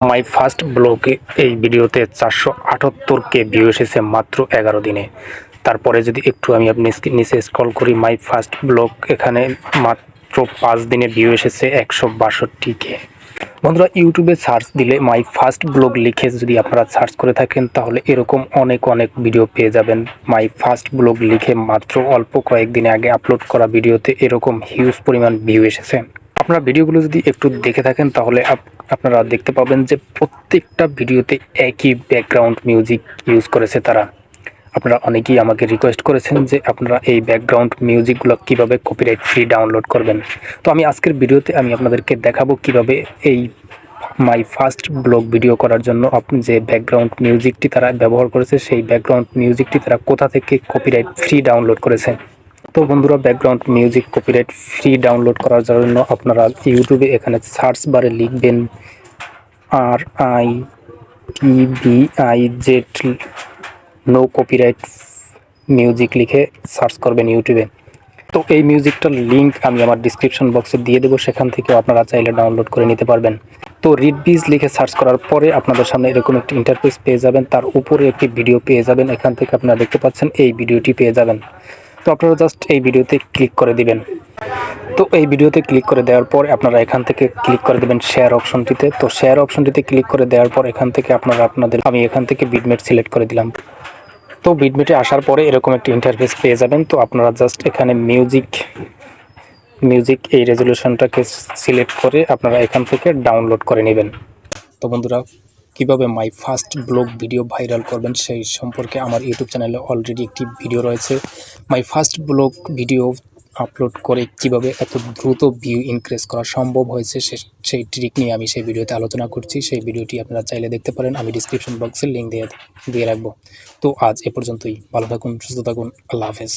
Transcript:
My first ব্লগে এই ভিডিওতে 478 কে ভিউ এসেছে মাত্র 11 দিনে। তারপরে যদি একটু আমি আপনি নিচে স্ক্রল করি, মাই ফার্স্ট ব্লগ এখানে মাত্র 5 দিনে ভিউ এসেছে 162 কে। বন্ধুরা, ইউটিউবে সার্চ দিলে মাই ফার্স্ট ব্লগ লিখে যদি আপনারা সার্চ করে থাকেন তাহলে এরকম অনেক ভিডিও পেয়ে যাবেন। মাই ফার্স্ট ব্লগ লিখে মাত্র অল্প কয়েকদিন আগে আপলোড করা ভিডিওতে এরকম হিউজ পরিমাণ ভিউ এসেছে। আপনারা ভিডিওগুলো যদি একটু দেখে থাকেন তাহলে আপনারা দেখতে পাবেন যে প্রত্যেকটা ভিডিওতে একই ব্যাকগ্রাউন্ড মিউজিক ইউজ করেছে তারা। আপনারা অনেকেই আমাকে রিকোয়েস্ট করেছেন যে আপনারা এই ব্যাকগ্রাউন্ড মিউজিকগুলো কিভাবে কপিরাইট ফ্রি ডাউনলোড করবেন। তো আমি আজকের ভিডিওতে আমি আপনাদেরকে দেখাবো কিভাবে এই মাই ফার্স্ট ব্লগ ভিডিও করার জন্য আপনি যে ব্যাকগ্রাউন্ড মিউজিকটি তারা ব্যবহার করেছে সেই ব্যাকগ্রাউন্ড মিউজিকটি তারা কোথা থেকে কপিরাইট ফ্রি ডাউনলোড করেছে। তো বন্ধুরা, background music copyright free download করার জন্য আপনারা ইউটিউবে এখানে সার্চ বারে লিখবেন RITBIZ নো কপিরাইট মিউজিক লিখে সার্চ করবেন ইউটিউবে। তো এই মিউজিকটার লিঙ্ক আমি আমার ডিসক্রিপশন বক্সে দিয়ে দেবো, সেখান থেকে আপনারা চাইলে ডাউনলোড করে নিতে পারবেন। তো রিডবিজ লিখে সার্চ করার পরে আপনাদের সামনে এরকম একটি ইন্টারফেস পেয়ে যাবেন, তার উপরে একটি ভিডিও পেয়ে যাবেন। এখান থেকে আপনারা দেখতে পাচ্ছেন এই ভিডিওটি পেয়ে যাবেন। তো আপনারা জাস্ট এই ভিডিওতে ক্লিক করে দিবেন। তো এই ভিডিওতে ক্লিক করে দেওয়ার পর আপনারা এখান থেকে ক্লিক করে দেবেন শেয়ার অপশনটিতে। তো শেয়ার অপশনটিতে ক্লিক করে দেওয়ার পর এখান থেকে আমি এখান থেকে বিটমেট সিলেক্ট করে দিলাম। তো বিটমেটে আসার পরে এরকম একটি ইন্টারফেস পেয়ে যাবেন। তো আপনারা জাস্ট এখানে মিউজিক এই রেজলিউশনটাকে সিলেক্ট করে আপনারা এখান থেকে ডাউনলোড করে নেবেন। তো বন্ধুরা, কিভাবে my first blog video viral করবেন সেই সম্পর্কে আমার ইউটিউব চ্যানেলে অলরেডি একটি ভিডিও রয়েছে। My first blog video upload করে কিভাবে এত দ্রুত ভিউ ইনক্রিজ করা সম্ভব হয়েছে সেই ট্রিক নিয়ে আমি সেই ভিডিওতে আলোচনা করছি। সেই ভিডিওটি আপনারা চাইলে দেখতে পারেন, আমি ডিসক্রিপশন বক্সে লিঙ্ক দিয়ে রাখবো। তো আজ এ পর্যন্তই। ভালো থাকুন, সুস্থ থাকুন, আল্লাহ হাফেজ।